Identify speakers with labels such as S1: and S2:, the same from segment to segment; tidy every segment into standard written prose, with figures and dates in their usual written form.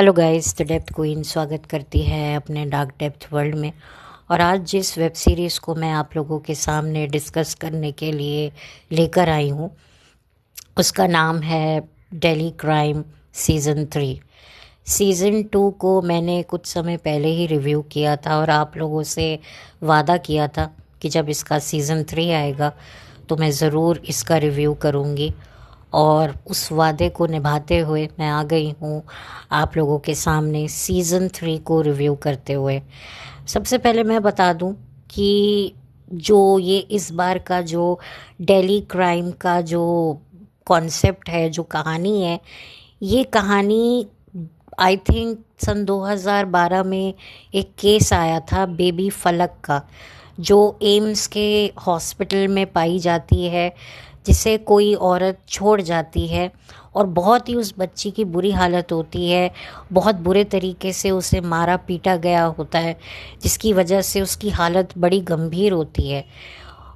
S1: Hello guys, the depth queen स्वागत करती है अपने डार्क डेप्थ वर्ल्ड में। और आज जिस वेब सीरीज़ को मैं आप लोगों के सामने डिस्कस करने के लिए लेकर आई हूँ उसका नाम है दिल्ली क्राइम सीज़न 3। सीज़न 2 को मैंने कुछ समय पहले ही रिव्यू किया था और आप लोगों से वादा किया था कि जब इसका सीज़न 3 आएगा तो मैं ज़रूर इसका रिव्यू करूँगी। और उस वादे को निभाते हुए मैं आ गई हूँ आप लोगों के सामने सीज़न 3 को रिव्यू करते हुए। सबसे पहले मैं बता दूँ कि जो ये इस बार का जो दिल्ली क्राइम का जो कॉन्सेप्ट है, जो कहानी है, ये कहानी आई थिंक सन 2012 में एक केस आया था बेबी फलक का, जो एम्स के हॉस्पिटल में पाई जाती है, जिसे कोई औरत छोड़ जाती है और बहुत ही उस बच्ची की बुरी हालत होती है। बहुत बुरे तरीके से उसे मारा पीटा गया होता है, जिसकी वजह से उसकी हालत बड़ी गंभीर होती है।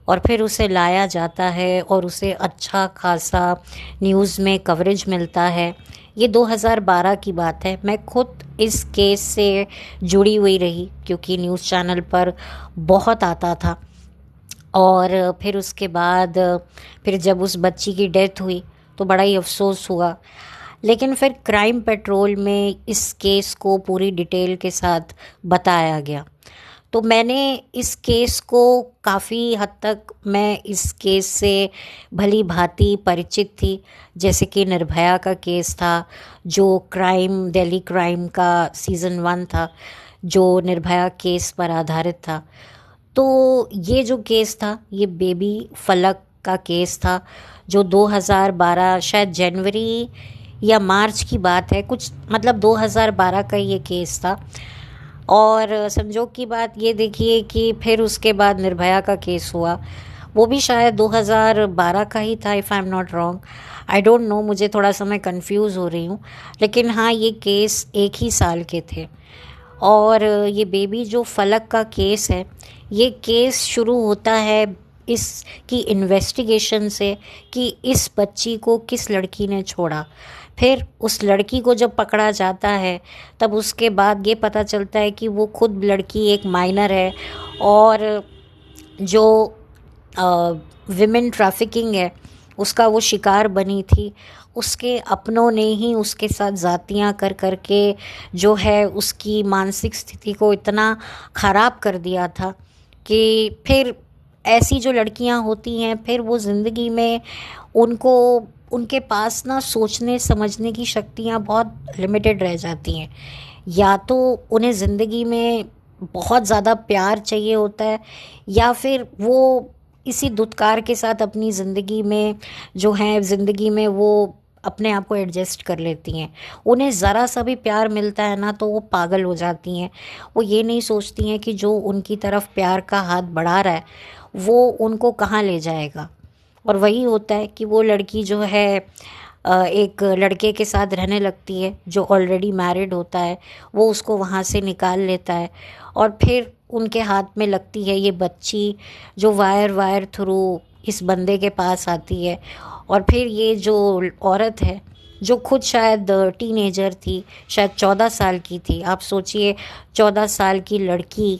S1: और फिर उसे लाया जाता है और उसे अच्छा खासा न्यूज़ में कवरेज मिलता है। ये 2012 की बात है। मैं खुद इस केस से जुड़ी हुई रही क्योंकि न्यूज़ चैनल पर बहुत आता था। और फिर उसके बाद फिर जब उस बच्ची की डेथ हुई तो बड़ा ही अफसोस हुआ। लेकिन फिर क्राइम पेट्रोल में इस केस को पूरी डिटेल के साथ बताया गया। तो मैंने इस केस को काफ़ी हद तक मैं इस केस से भली भांति परिचित थी। जैसे कि निर्भया का केस था, जो क्राइम दिल्ली क्राइम का सीज़न 1 था, जो निर्भया केस पर आधारित था। तो ये जो केस था, ये बेबी फलक का केस था, जो 2012 शायद जनवरी या मार्च की बात है, कुछ मतलब 2012 का ये केस था। और संजोग की बात ये देखिए कि फिर उसके बाद निर्भया का केस हुआ, वो भी शायद 2012 का ही था, if I am not wrong. I don't know, मुझे थोड़ा सा मैं कंफ्यूज हो रही हूँ, लेकिन हाँ, ये केस एक ही साल के थे। और ये बेबी जो फलक का केस है, ये केस शुरू होता है इसकी इन्वेस्टिगेशन से कि इस बच्ची को किस लड़की ने छोड़ा। फिर उस लड़की को जब पकड़ा जाता है तब उसके बाद ये पता चलता है कि वो खुद लड़की एक माइनर है और जो विमेन ट्रैफिकिंग है उसका वो शिकार बनी थी। उसके अपनों ने ही उसके साथ ज़ातियाँ कर कर के जो है उसकी मानसिक स्थिति को इतना ख़राब कर दिया था कि फिर ऐसी जो लड़कियां होती हैं, फिर वो ज़िंदगी में उनको उनके पास ना सोचने समझने की शक्तियाँ बहुत लिमिटेड रह जाती हैं। या तो उन्हें ज़िंदगी में बहुत ज़्यादा प्यार चाहिए होता है, या फिर वो इसी दुत्कार के साथ अपनी ज़िंदगी में जो है ज़िंदगी में वो अपने आप को एडजस्ट कर लेती हैं। उन्हें ज़रा सा भी प्यार मिलता है ना तो वो पागल हो जाती हैं। वो ये नहीं सोचती हैं कि जो उनकी तरफ प्यार का हाथ बढ़ा रहा है वो उनको कहाँ ले जाएगा। और वही होता है कि वो लड़की जो है एक लड़के के साथ रहने लगती है जो ऑलरेडी मैरिड होता है। वो उसको वहाँ से निकाल लेता है और फिर उनके हाथ में लगती है ये बच्ची, जो वायर वायर थ्रू इस बंदे के पास आती है। और फिर ये जो औरत है, जो खुद शायद टीनेजर थी, शायद 14 साल की थी। आप सोचिए, 14 साल की लड़की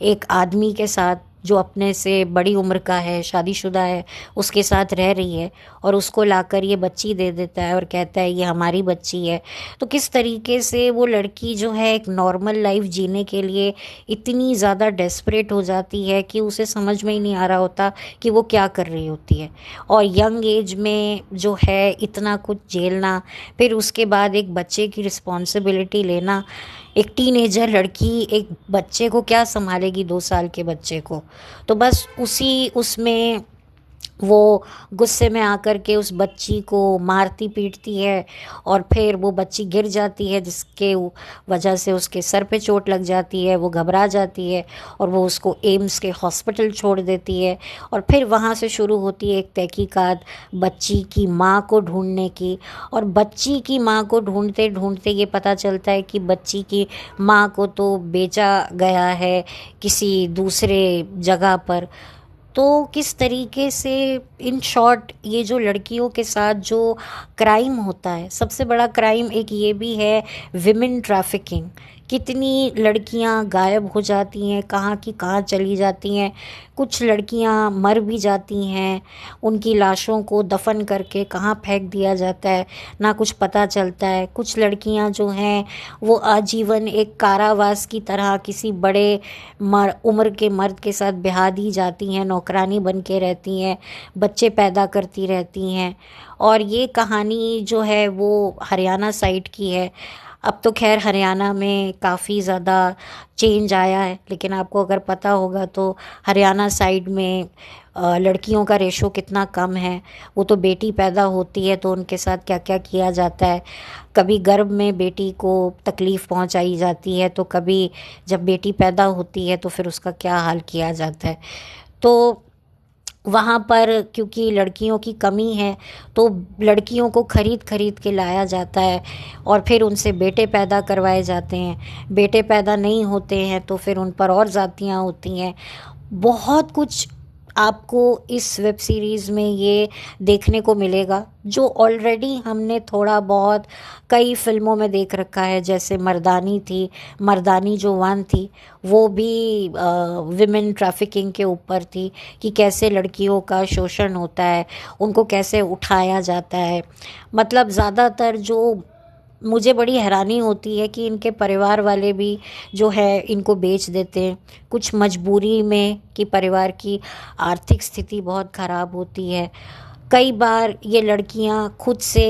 S1: एक आदमी के साथ जो अपने से बड़ी उम्र का है, शादीशुदा है, उसके साथ रह रही है और उसको लाकर ये बच्ची दे देता है और कहता है ये हमारी बच्ची है। तो किस तरीके से वो लड़की जो है एक नॉर्मल लाइफ जीने के लिए इतनी ज़्यादा डेस्परेट हो जाती है कि उसे समझ में ही नहीं आ रहा होता कि वो क्या कर रही होती है। और यंग एज में जो है इतना कुछ झेलना, फिर उसके बाद एक बच्चे की रिस्पॉन्सिबिलिटी लेना। एक टीनेजर लड़की एक बच्चे को क्या संभालेगी, 2 साल के बच्चे को। तो बस उसी उसमें वो गुस्से में आकर के उस बच्ची को मारती पीटती है और फिर वो बच्ची गिर जाती है, जिसके वजह से उसके सर पे चोट लग जाती है। वो घबरा जाती है और वो उसको एम्स के हॉस्पिटल छोड़ देती है। और फिर वहाँ से शुरू होती है एक तहकीकात बच्ची की माँ को ढूंढने की। और बच्ची की माँ को ढूंढते ढूंढते ये पता चलता है कि बच्ची की माँ को तो बेचा गया है किसी दूसरे जगह पर। तो किस तरीके से, इन शॉर्ट, ये जो लड़कियों के साथ जो क्राइम होता है, सबसे बड़ा क्राइम एक ये भी है, विमेन ट्रैफिकिंग। कितनी लड़कियां गायब हो जाती हैं, कहाँ की कहाँ चली जाती हैं। कुछ लड़कियां मर भी जाती हैं, उनकी लाशों को दफन करके कहाँ फेंक दिया जाता है ना कुछ पता चलता है। कुछ लड़कियां जो हैं वो आजीवन एक कारावास की तरह किसी बड़े उम्र के मर्द के साथ ब्याह दी जाती हैं, नौकरानी बन के रहती हैं, बच्चे पैदा करती रहती हैं। और ये कहानी जो है वो हरियाणा साइड की है। अब तो खैर हरियाणा में काफ़ी ज़्यादा चेंज आया है, लेकिन आपको अगर पता होगा तो हरियाणा साइड में लड़कियों का रेशो कितना कम है। वो तो बेटी पैदा होती है तो उनके साथ क्या क्या किया जाता है। कभी गर्भ में बेटी को तकलीफ़ पहुंचाई जाती है, तो कभी जब बेटी पैदा होती है तो फिर उसका क्या हाल किया जाता है। तो वहाँ पर क्योंकि लड़कियों की कमी है तो लड़कियों को खरीद खरीद के लाया जाता है और फिर उनसे बेटे पैदा करवाए जाते हैं। बेटे पैदा नहीं होते हैं तो फिर उन पर और ज़्यादतियाँ होती हैं। बहुत कुछ आपको इस वेब सीरीज़ में ये देखने को मिलेगा जो ऑलरेडी हमने थोड़ा बहुत कई फिल्मों में देख रखा है। जैसे मर्दानी थी, मर्दानी जो वन थी वो भी विमेन ट्रैफिकिंग के ऊपर थी कि कैसे लड़कियों का शोषण होता है, उनको कैसे उठाया जाता है। मतलब ज़्यादातर जो मुझे बड़ी हैरानी होती है कि इनके परिवार वाले भी जो है इनको बेच देते हैं, कुछ मजबूरी में कि परिवार की आर्थिक स्थिति बहुत ख़राब होती है। कई बार ये लड़कियां खुद से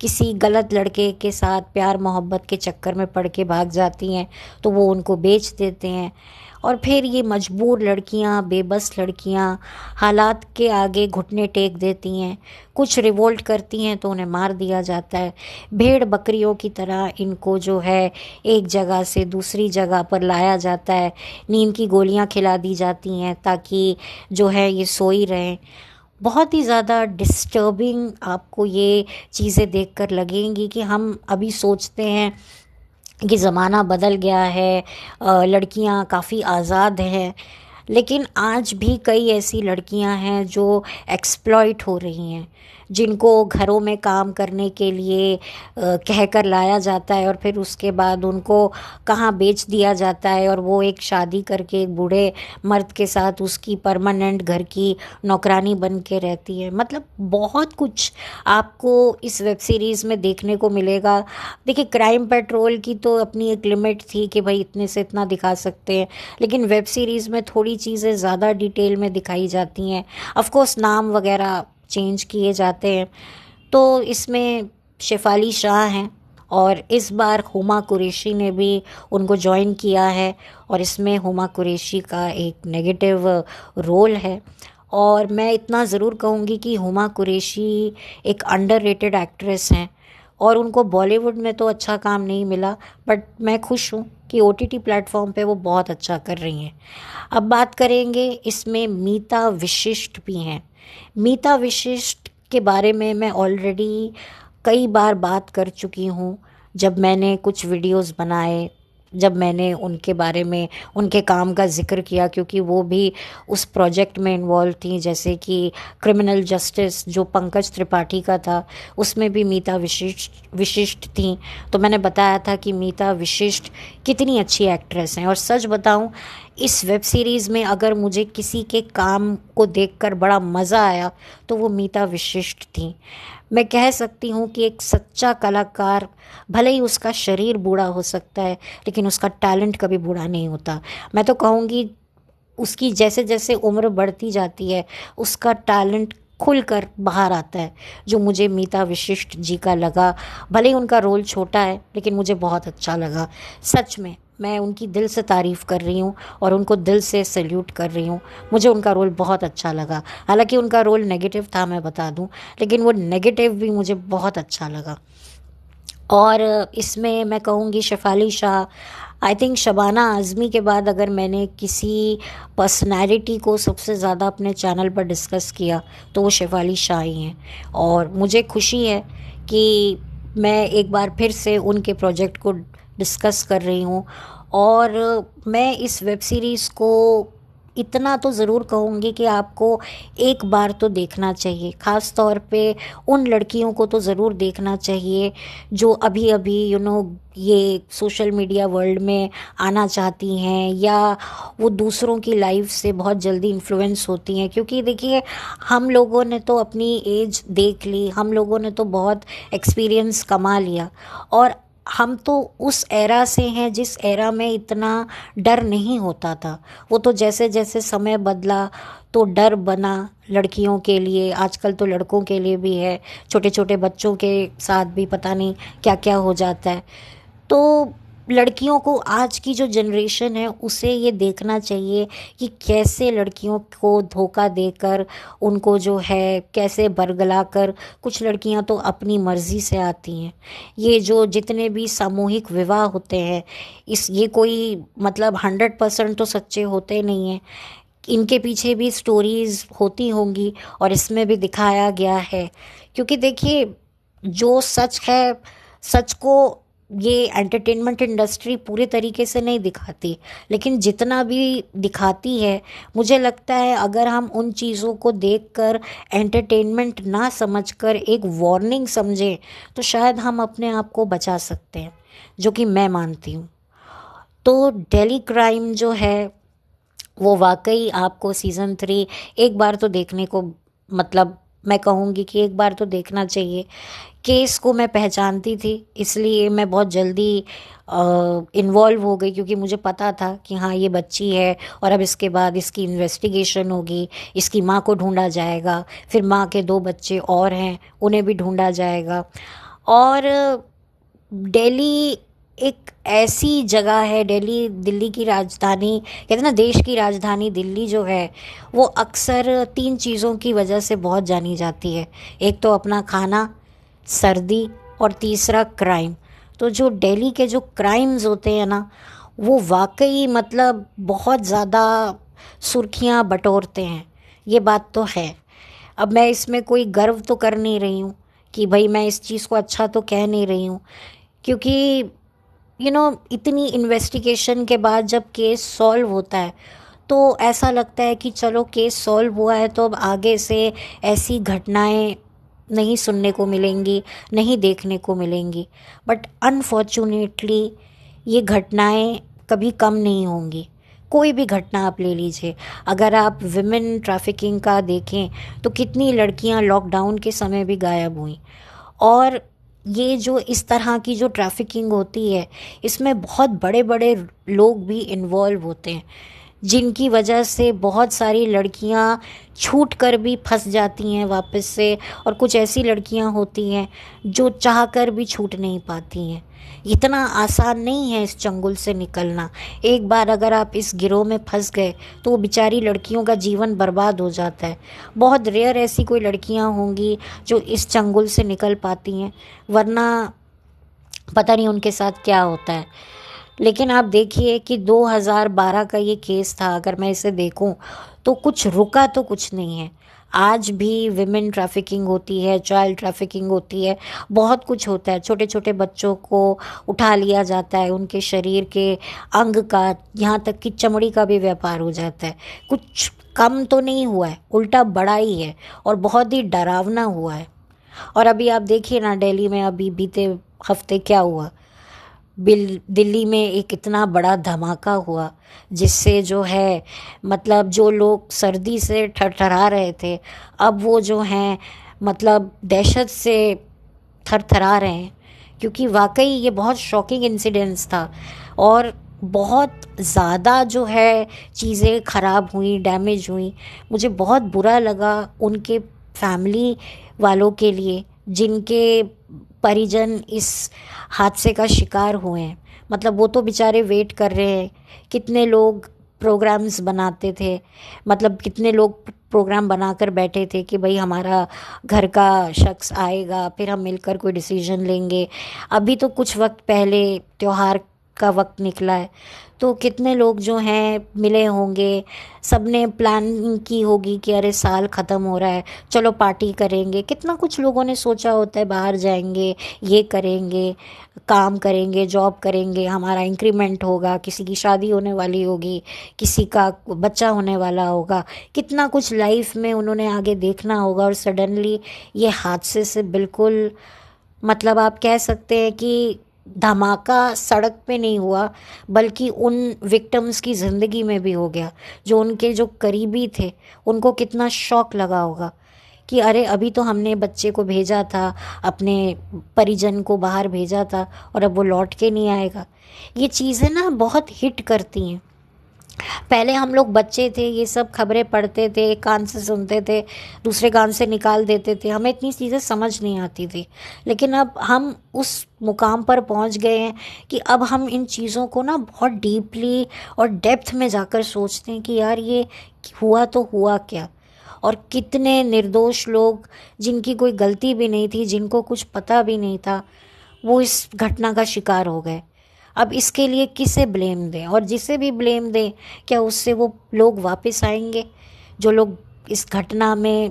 S1: किसी गलत लड़के के साथ प्यार मोहब्बत के चक्कर में पड़ के भाग जाती हैं तो वो उनको बेच देते हैं। और फिर ये मजबूर लड़कियां, बेबस लड़कियां हालात के आगे घुटने टेक देती हैं। कुछ रिवोल्ट करती हैं तो उन्हें मार दिया जाता है। भेड़ बकरियों की तरह इनको जो है एक जगह से दूसरी जगह पर लाया जाता है। नींद की गोलियां खिला दी जाती हैं ताकि जो है ये सोई रहें। बहुत ही ज़्यादा डिस्टर्बिंग आपको ये चीज़ें देखकर लगेंगी कि हम अभी सोचते हैं कि ज़माना बदल गया है, लड़कियां काफ़ी आज़ाद हैं, लेकिन आज भी कई ऐसी लड़कियां हैं जो एक्सप्लॉइट हो रही हैं, जिनको घरों में काम करने के लिए कह कर लाया जाता है और फिर उसके बाद उनको कहाँ बेच दिया जाता है और वो एक शादी करके एक बूढ़े मर्द के साथ उसकी परमानेंट घर की नौकरानी बन के रहती है। मतलब बहुत कुछ आपको इस वेब सीरीज़ में देखने को मिलेगा। देखिए, क्राइम पेट्रोल की तो अपनी एक लिमिट थी कि भाई इतने से इतना दिखा सकते हैं, लेकिन वेब सीरीज़ में थोड़ी चीज़ें ज़्यादा डिटेल में दिखाई जाती हैं। ऑफ कोर्स नाम वगैरह चेंज किए जाते हैं। तो इसमें शेफाली शाह हैं और इस बार हुमा कुरैशी ने भी उनको ज्वाइन किया है और इसमें हुमा कुरैशी का एक नेगेटिव रोल है। और मैं इतना ज़रूर कहूँगी कि हुमा कुरैशी एक अंडररेटेड एक्ट्रेस हैं और उनको बॉलीवुड में तो अच्छा काम नहीं मिला, बट मैं खुश हूँ कि ओटीटी प्लेटफॉर्म पे वो बहुत अच्छा कर रही हैं। अब बात करेंगे, इसमें मीता विशिष्ट भी हैं। मीता विशिष्ट के बारे में मैं ऑलरेडी कई बार बात कर चुकी हूँ। जब मैंने कुछ वीडियोस बनाए, जब मैंने उनके बारे में उनके काम का जिक्र किया, क्योंकि वो भी उस प्रोजेक्ट में इन्वॉल्व थी, जैसे कि क्रिमिनल जस्टिस जो पंकज त्रिपाठी का था उसमें भी मीता विशिष्ट थी। तो मैंने बताया था कि मीता विशिष्ट कितनी अच्छी एक्ट्रेस हैं। और सच बताऊं, इस वेब सीरीज़ में अगर मुझे किसी के काम को देखकर बड़ा मज़ा आया तो वो मीता विशिष्ट थी। मैं कह सकती हूँ कि एक सच्चा कलाकार, भले ही उसका शरीर बूढ़ा हो सकता है लेकिन उसका टैलेंट कभी बूढ़ा नहीं होता। मैं तो कहूँगी उसकी जैसे जैसे उम्र बढ़ती जाती है उसका टैलेंट खुलकर बाहर आता है, जो मुझे मीता विशिष्ट जी का लगा। भले ही उनका रोल छोटा है लेकिन मुझे बहुत अच्छा लगा। सच में मैं उनकी दिल से तारीफ़ कर रही हूँ और उनको दिल से सैल्यूट कर रही हूँ। मुझे उनका रोल बहुत अच्छा लगा। हालांकि उनका रोल नेगेटिव था, मैं बता दूँ, लेकिन वो नेगेटिव भी मुझे बहुत अच्छा लगा। और इसमें मैं कहूँगी शेफाली शाह, आई थिंक शबाना आज़मी के बाद अगर मैंने किसी पर्सनैलिटी को सबसे ज़्यादा अपने चैनल पर डिस्कस किया तो वो शेफाली शाह ही हैं। और मुझे खुशी है कि मैं एक बार फिर से उनके प्रोजेक्ट को डिस्कस कर रही हूँ। और मैं इस वेब सीरीज़ को इतना तो ज़रूर कहूँगी कि आपको एक बार तो देखना चाहिए। ख़ास तौर पे उन लड़कियों को तो ज़रूर देखना चाहिए जो अभी अभी ये सोशल मीडिया वर्ल्ड में आना चाहती हैं, या वो दूसरों की लाइफ से बहुत जल्दी इन्फ्लुएंस होती हैं। क्योंकि देखिए, हम लोगों ने तो अपनी एज देख ली, हम लोगों ने तो बहुत एक्सपीरियंस कमा लिया, और हम तो उस एरा से हैं जिस एरा में इतना डर नहीं होता था। वो तो जैसे जैसे समय बदला तो डर बना लड़कियों के लिए, आजकल तो लड़कों के लिए भी है। छोटे छोटे बच्चों के साथ भी पता नहीं क्या क्या हो जाता है। तो लड़कियों को, आज की जो जनरेशन है उसे ये देखना चाहिए कि कैसे लड़कियों को धोखा देकर उनको जो है कैसे बरगला कर, कुछ लड़कियां तो अपनी मर्ज़ी से आती हैं। ये जो जितने भी सामूहिक विवाह होते हैं, ये कोई मतलब 100% तो सच्चे होते नहीं हैं। इनके पीछे भी स्टोरीज़ होती होंगी और इसमें भी दिखाया गया है। क्योंकि देखिए, जो सच है, सच को ये एंटरटेनमेंट इंडस्ट्री पूरे तरीके से नहीं दिखाती, लेकिन जितना भी दिखाती है, मुझे लगता है अगर हम उन चीज़ों को देखकर एंटरटेनमेंट ना समझकर एक वार्निंग समझें तो शायद हम अपने आप को बचा सकते हैं, जो कि मैं मानती हूँ। तो दिल्ली क्राइम जो है वो वाकई आपको सीज़न 3 एक बार तो देखने को, मतलब मैं कहूँगी कि एक बार तो देखना चाहिए। केस को मैं पहचानती थी, इसलिए मैं बहुत जल्दी इन्वॉल्व हो गई, क्योंकि मुझे पता था कि हाँ, ये बच्ची है और अब इसके बाद इसकी इन्वेस्टिगेशन होगी, इसकी माँ को ढूंढा जाएगा, फिर माँ के 2 बच्चे और हैं उन्हें भी ढूंढा जाएगा। और दिल्ली एक ऐसी जगह है, दिल्ली की राजधानी, कहते हैं ना देश की राजधानी दिल्ली जो है, वो अक्सर 3 चीज़ों की वजह से बहुत जानी जाती है। एक तो अपना खाना, सर्दी, और तीसरा क्राइम। तो जो दिल्ली के जो क्राइम्स होते हैं ना, वो वाकई मतलब बहुत ज़्यादा सुर्खियां बटोरते हैं, ये बात तो है। अब मैं इसमें कोई गर्व तो कर नहीं रही हूँ कि भाई मैं इस चीज़ को अच्छा तो कह नहीं रही हूँ, क्योंकि इतनी इन्वेस्टिगेशन के बाद जब केस सॉल्व होता है तो ऐसा लगता है कि चलो केस सॉल्व हुआ है, तो अब आगे से ऐसी घटनाएं नहीं सुनने को मिलेंगी, नहीं देखने को मिलेंगी। बट अनफॉर्चुनेटली ये घटनाएं कभी कम नहीं होंगी। कोई भी घटना आप ले लीजिए, अगर आप विमेन ट्रैफिकिंग का देखें तो कितनी लड़कियां लॉकडाउन के समय भी गायब हुई। और ये जो इस तरह की जो ट्रैफिकिंग होती है, इसमें बहुत बड़े बड़े लोग भी इन्वॉल्व होते हैं, जिनकी वजह से बहुत सारी लड़कियां छूट कर भी फंस जाती हैं वापस से, और कुछ ऐसी लड़कियां होती हैं जो चाहकर भी छूट नहीं पाती हैं। इतना आसान नहीं है इस चंगुल से निकलना। एक बार अगर आप इस गिरोह में फंस गए तो वो बेचारी लड़कियों का जीवन बर्बाद हो जाता है। बहुत रेयर ऐसी कोई लड़कियां होंगी जो इस चंगुल से निकल पाती हैं, वरना पता नहीं उनके साथ क्या होता है। लेकिन आप देखिए कि 2012 का ये केस था, अगर मैं इसे देखूं तो कुछ रुका तो कुछ नहीं है। आज भी विमेन ट्रैफिकिंग होती है, चाइल्ड ट्रैफिकिंग होती है, बहुत कुछ होता है। छोटे छोटे बच्चों को उठा लिया जाता है, उनके शरीर के अंग का, यहाँ तक कि चमड़ी का भी व्यापार हो जाता है। कुछ कम तो नहीं हुआ है, उल्टा बड़ा ही है और बहुत ही डरावना हुआ है। और अभी आप देखिए ना, दिल्ली में अभी बीते हफ्ते क्या हुआ। दिल्ली में एक इतना बड़ा धमाका हुआ जिससे जो है, मतलब जो लोग सर्दी से थरथरा रहे थे, अब वो जो हैं मतलब दहशत से थरथरा रहे हैं। क्योंकि वाकई ये बहुत शॉकिंग इंसिडेंस था, और बहुत ज़्यादा जो है चीज़ें ख़राब हुई, डैमेज हुई। मुझे बहुत बुरा लगा उनके फैमिली वालों के लिए, जिनके परिजन इस हादसे का शिकार हुए हैं। मतलब वो तो बेचारे वेट कर रहे हैं। कितने लोग प्रोग्राम्स बनाते थे, मतलब कितने लोग प्रोग्राम बनाकर बैठे थे कि भाई हमारा घर का शख्स आएगा, फिर हम मिलकर कोई डिसीजन लेंगे। अभी तो कुछ वक्त पहले त्यौहार का वक्त निकला है, तो कितने लोग जो हैं मिले होंगे, सबने प्लान की होगी कि अरे साल ख़त्म हो रहा है, चलो पार्टी करेंगे। कितना कुछ लोगों ने सोचा होता है, बाहर जाएंगे, ये करेंगे, काम करेंगे, जॉब करेंगे, हमारा इंक्रीमेंट होगा, किसी की शादी होने वाली होगी, किसी का बच्चा होने वाला होगा। कितना कुछ लाइफ में उन्होंने आगे देखना होगा, और सडनली ये हादसे से बिल्कुल, मतलब आप कह सकते हैं कि धमाका सड़क पे नहीं हुआ, बल्कि उन विक्टिम्स की ज़िंदगी में भी हो गया। जो उनके जो करीबी थे, उनको कितना शॉक लगा होगा कि अरे अभी तो हमने बच्चे को भेजा था, अपने परिजन को बाहर भेजा था, और अब वो लौट के नहीं आएगा। ये चीज़ें ना बहुत हिट करती हैं। पहले हम लोग बच्चे थे, ये सब खबरें पढ़ते थे, एक कान से सुनते थे, दूसरे कान से निकाल देते थे, हमें इतनी चीज़ें समझ नहीं आती थी। लेकिन अब हम उस मुकाम पर पहुंच गए हैं कि अब हम इन चीज़ों को ना बहुत डीपली और डेप्थ में जाकर सोचते हैं कि यार ये हुआ तो हुआ क्या, और कितने निर्दोष लोग जिनकी कोई गलती भी नहीं थी, जिनको कुछ पता भी नहीं था, वो इस घटना का शिकार हो गए। अब इसके लिए किसे ब्लेम दें, और जिसे भी ब्लेम दें, क्या उससे वो लोग वापस आएंगे जो लोग इस घटना में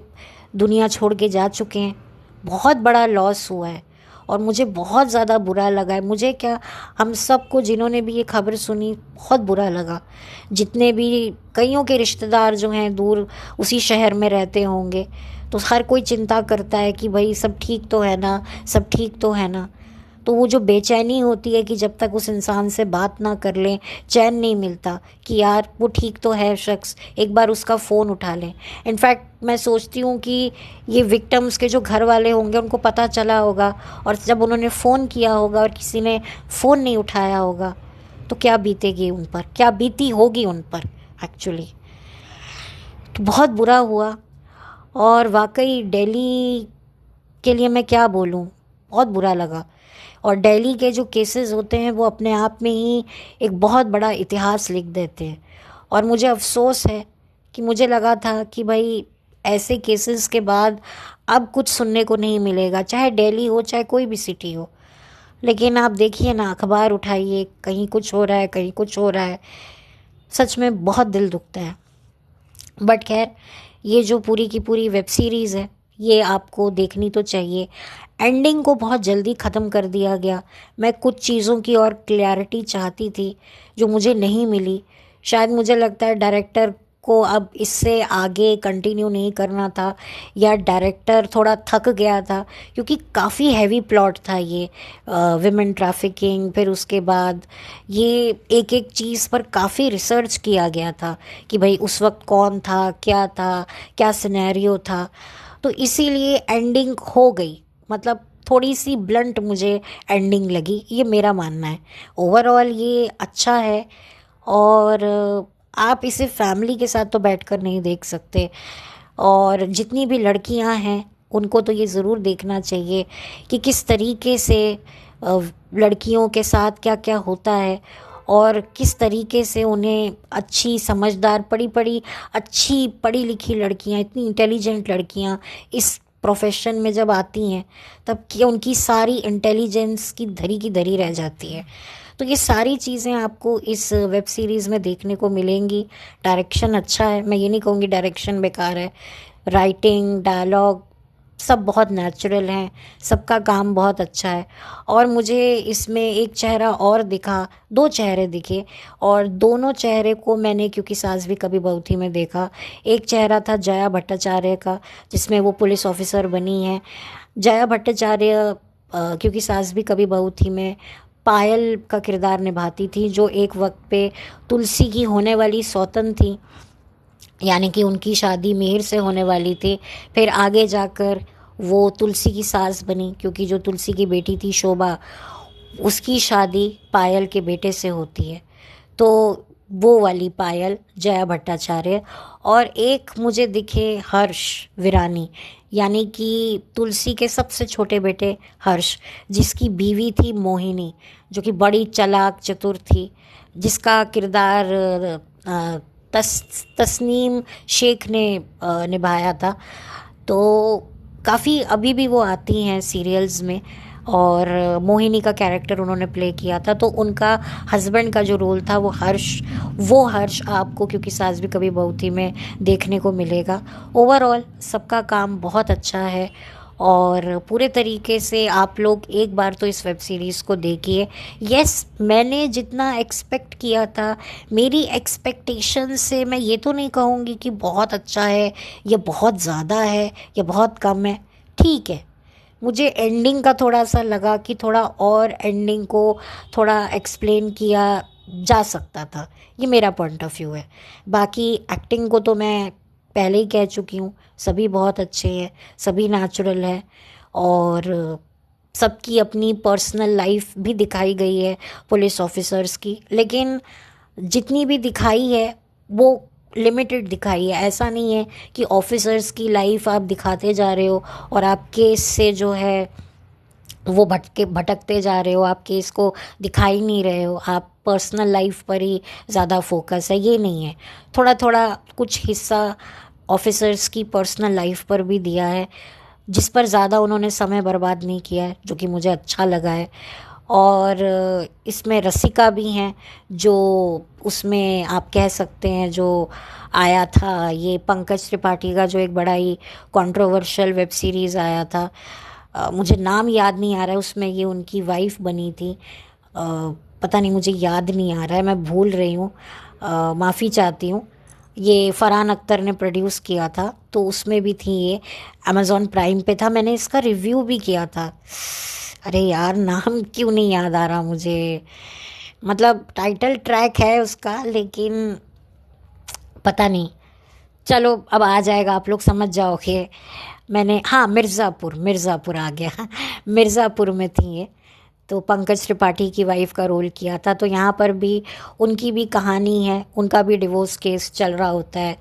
S1: दुनिया छोड़ के जा चुके हैं? बहुत बड़ा लॉस हुआ है, और मुझे बहुत ज़्यादा बुरा लगा है। मुझे क्या, हम सबको जिन्होंने भी ये खबर सुनी, बहुत बुरा लगा। जितने भी, कईयों के रिश्तेदार जो हैं दूर उसी शहर में रहते होंगे, तो हर कोई चिंता करता है कि भाई सब ठीक तो है ना, सब ठीक तो है ना। तो वो जो बेचैनी होती है कि जब तक उस इंसान से बात ना कर लें, चैन नहीं मिलता कि यार वो ठीक तो है शख्स, एक बार उसका फ़ोन उठा लें। इनफैक्ट मैं सोचती हूँ कि ये विक्टिम्स के जो घर वाले होंगे, उनको पता चला होगा, और जब उन्होंने फ़ोन किया होगा और किसी ने फ़ोन नहीं उठाया होगा, तो क्या बीतेगी उन पर, क्या बीती होगी उन पर एक्चुअली। तो बहुत बुरा हुआ। और वाकई दिल्ली के लिए मैं क्या बोलूँ, बहुत बुरा लगा। और दिल्ली के जो केसेस होते हैं, वो अपने आप में ही एक बहुत बड़ा इतिहास लिख देते हैं। और मुझे अफसोस है कि मुझे लगा था कि भाई ऐसे केसेस के बाद अब कुछ सुनने को नहीं मिलेगा, चाहे दिल्ली हो, चाहे कोई भी सिटी हो। लेकिन आप देखिए ना, अखबार उठाइए, कहीं कुछ हो रहा है, कहीं कुछ हो रहा है। सच में बहुत दिल दुखता है। बट खैर, ये जो पूरी की पूरी वेब सीरीज़ है, ये आपको देखनी तो चाहिए। एंडिंग को बहुत जल्दी ख़त्म कर दिया गया। मैं कुछ चीज़ों की और क्लैरिटी चाहती थी, जो मुझे नहीं मिली। शायद मुझे लगता है डायरेक्टर को अब इससे आगे कंटिन्यू नहीं करना था, या डायरेक्टर थोड़ा थक गया था, क्योंकि काफ़ी हैवी प्लॉट था ये। विमेन ट्रैफिकिंग, फिर उसके बाद ये एक एक चीज़ पर काफ़ी रिसर्च किया गया था कि भाई उस वक्त कौन था, क्या सिनेरियो था। तो इसीलिए एंडिंग हो गई, मतलब थोड़ी सी ब्लंट मुझे एंडिंग लगी, ये मेरा मानना है। ओवरऑल ये अच्छा है, और आप इसे फैमिली के साथ तो बैठकर नहीं देख सकते। और जितनी भी लड़कियां हैं, उनको तो ये ज़रूर देखना चाहिए कि किस तरीके से लड़कियों के साथ क्या क्या होता है, और किस तरीके से उन्हें अच्छी समझदार, अच्छी पढ़ी लिखी लड़कियां, इतनी इंटेलिजेंट लड़कियां इस प्रोफेशन में जब आती हैं, तब कि उनकी सारी इंटेलिजेंस की धरी रह जाती है। तो ये सारी चीज़ें आपको इस वेब सीरीज़ में देखने को मिलेंगी। डायरेक्शन अच्छा है, मैं ये नहीं कहूँगी डायरेक्शन बेकार है। राइटिंग, डायलॉग सब बहुत नेचुरल हैं, सबका काम बहुत अच्छा है। और मुझे इसमें एक चेहरा और दिखा, दो चेहरे दिखे, और दोनों चेहरे को मैंने क्योंकि सास भी कभी बहू थी में देखा। एक चेहरा था जया भट्टाचार्य का, जिसमें वो पुलिस ऑफिसर बनी है। जया भट्टाचार्य क्योंकि सास भी कभी बहू थी में पायल का किरदार निभाती थी, जो एक वक्त पे तुलसी की होने वाली सौतन थी, यानी कि उनकी शादी मिहिर से होने वाली थी। फिर आगे जाकर वो तुलसी की सास बनी, क्योंकि जो तुलसी की बेटी थी शोभा, उसकी शादी पायल के बेटे से होती है। तो वो वाली पायल जया भट्टाचार्य। और एक मुझे दिखे हर्ष विरानी, यानी कि तुलसी के सबसे छोटे बेटे हर्ष, जिसकी बीवी थी मोहिनी, जो कि बड़ी चालाक चतुर थी, जिसका किरदार तस्नीम शेख ने निभाया था। तो काफ़ी अभी भी वो आती हैं सीरियल्स में, और मोहिनी का कैरेक्टर उन्होंने प्ले किया था। तो उनका हस्बैंड का जो रोल था वो हर्ष आपको क्योंकि सास भी कभी बहू थी में देखने को मिलेगा। ओवरऑल सबका काम बहुत अच्छा है और पूरे तरीके से आप लोग एक बार तो इस वेब सीरीज़ को देखिए। यस, मैंने जितना एक्सपेक्ट किया था, मेरी एक्सपेक्टेशन से मैं ये तो नहीं कहूँगी कि बहुत अच्छा है या बहुत ज़्यादा है या बहुत कम है, ठीक है। मुझे एंडिंग का थोड़ा सा लगा कि थोड़ा और एंडिंग को थोड़ा एक्सप्लेन किया जा सकता था, ये मेरा पॉइंट ऑफ व्यू है। बाकी एक्टिंग को तो मैं पहले ही कह चुकी हूँ, सभी बहुत अच्छे हैं, सभी नेचुरल है और सबकी अपनी पर्सनल लाइफ भी दिखाई गई है पुलिस ऑफिसर्स की, लेकिन जितनी भी दिखाई है वो लिमिटेड दिखाई है। ऐसा नहीं है कि ऑफिसर्स की लाइफ आप दिखाते जा रहे हो और आप केस से जो है वो भटकते जा रहे हो, आप केस को दिखा ही नहीं रहे हो, आप पर्सनल लाइफ पर ही ज़्यादा फोकस है, ये नहीं है। थोड़ा थोड़ा कुछ हिस्सा ऑफिसर्स की पर्सनल लाइफ पर भी दिया है, जिस पर ज़्यादा उन्होंने समय बर्बाद नहीं किया है, जो कि मुझे अच्छा लगा है। और इसमें रसिका भी हैं, जो उसमें आप कह सकते हैं जो आया था ये पंकज त्रिपाठी का जो एक बड़ा ही कंट्रोवर्शियल वेब सीरीज़ आया था, मुझे नाम याद नहीं आ रहा है, उसमें ये उनकी वाइफ बनी थी, पता नहीं, मुझे याद नहीं आ रहा है, मैं भूल रही हूँ, माफ़ी चाहती हूँ। ये फरहान अख्तर ने प्रोड्यूस किया था, तो उसमें भी थी ये, अमेज़ॉन प्राइम पे था, मैंने इसका रिव्यू भी किया था। अरे यार, नाम क्यों नहीं याद आ रहा मुझे, मतलब टाइटल ट्रैक है उसका, लेकिन पता नहीं, चलो अब आ जाएगा, आप लोग समझ जाओगे। मैंने, हाँ, मिर्ज़ापुर आ गया मिर्ज़ापुर में थी ये, तो पंकज त्रिपाठी की वाइफ का रोल किया था। तो यहाँ पर भी उनकी भी कहानी है, उनका भी डिवोर्स केस चल रहा होता है,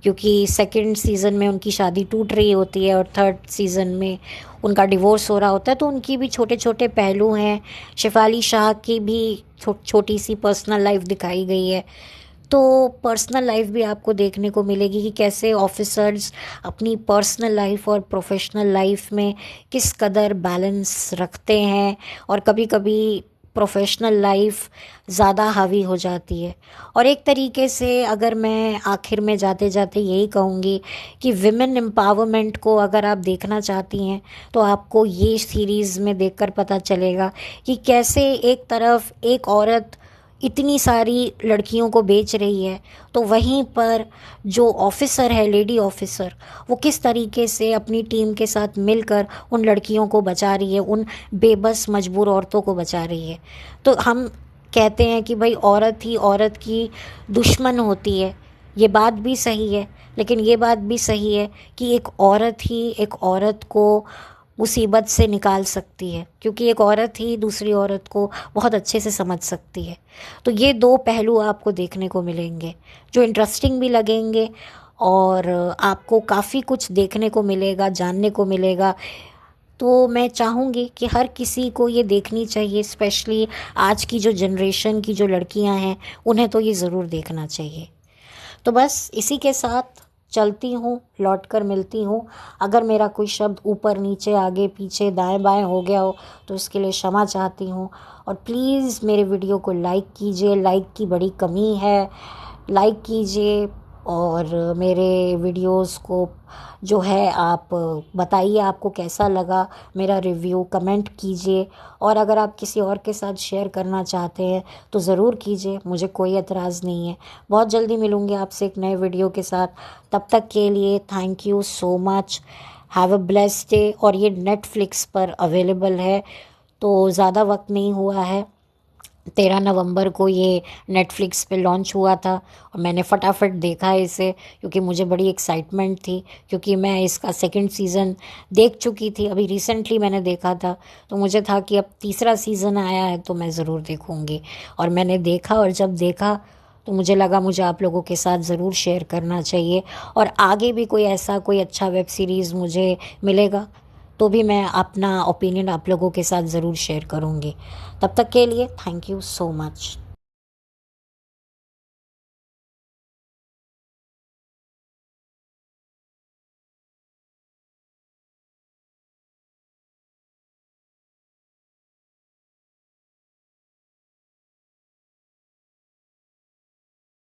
S1: क्योंकि सेकंड सीज़न में उनकी शादी टूट रही होती है और थर्ड सीज़न में उनका डिवोर्स हो रहा होता है। तो उनकी भी छोटे छोटे पहलू हैं। शेफाली शाह की भी छोटी सी पर्सनल लाइफ दिखाई गई है, तो पर्सनल लाइफ भी आपको देखने को मिलेगी कि कैसे ऑफिसर्स अपनी पर्सनल लाइफ और प्रोफेशनल लाइफ में किस कदर बैलेंस रखते हैं, और कभी कभी प्रोफेशनल लाइफ ज़्यादा हावी हो जाती है। और एक तरीके से अगर मैं आखिर में जाते जाते यही कहूँगी कि विमेन एम्पावरमेंट को अगर आप देखना चाहती हैं तो आपको ये सीरीज़ में देखकर पता चलेगा कि कैसे एक तरफ एक औरत इतनी सारी लड़कियों को बेच रही है, तो वहीं पर जो ऑफिसर है, लेडी ऑफिसर, वो किस तरीके से अपनी टीम के साथ मिलकर उन लड़कियों को बचा रही है, उन बेबस मजबूर औरतों को बचा रही है। तो हम कहते हैं कि भाई औरत ही औरत की दुश्मन होती है, ये बात भी सही है, लेकिन ये बात भी सही है कि एक औरत ही एक औरत को मुसीबत से निकाल सकती है, क्योंकि एक औरत ही दूसरी औरत को बहुत अच्छे से समझ सकती है। तो ये दो पहलू आपको देखने को मिलेंगे जो इंटरेस्टिंग भी लगेंगे, और आपको काफ़ी कुछ देखने को मिलेगा, जानने को मिलेगा। तो मैं चाहूँगी कि हर किसी को ये देखनी चाहिए, स्पेशली आज की जो जनरेशन की जो लड़कियां हैं, उन्हें तो ये ज़रूर देखना चाहिए। तो बस इसी के साथ चलती हूँ, लौट कर मिलती हूँ। अगर मेरा कोई शब्द ऊपर नीचे आगे पीछे दाएं बाएं हो गया हो तो इसके लिए क्षमा चाहती हूँ। और प्लीज़ मेरे वीडियो को लाइक कीजिए, लाइक की बड़ी कमी है, लाइक कीजिए, और मेरे वीडियोस को जो है आप बताइए आपको कैसा लगा मेरा रिव्यू, कमेंट कीजिए। और अगर आप किसी और के साथ शेयर करना चाहते हैं तो ज़रूर कीजिए, मुझे कोई एतराज़ नहीं है। बहुत जल्दी मिलूँगी आपसे एक नए वीडियो के साथ, तब तक के लिए thank you so much, have a blessed day. और ये नेटफ्लिक्स पर अवेलेबल है, तो ज़्यादा वक्त नहीं हुआ है, 13 नवंबर को ये नेटफ्लिक्स पे लॉन्च हुआ था और मैंने फटाफट देखा है इसे, क्योंकि मुझे बड़ी एक्साइटमेंट थी, क्योंकि मैं इसका सेकंड सीज़न देख चुकी थी, अभी रिसेंटली मैंने देखा था, तो मुझे था कि अब तीसरा सीज़न आया है तो मैं ज़रूर देखूँगी। और मैंने देखा, और जब देखा तो मुझे लगा मुझे आप लोगों के साथ ज़रूर शेयर करना चाहिए, और आगे भी कोई ऐसा कोई अच्छा वेब सीरीज़ मुझे मिलेगा तो भी मैं अपना ओपिनियन आप लोगों के साथ ज़रूर शेयर करूँगी। तब तक के लिए थैंक यू सो मच।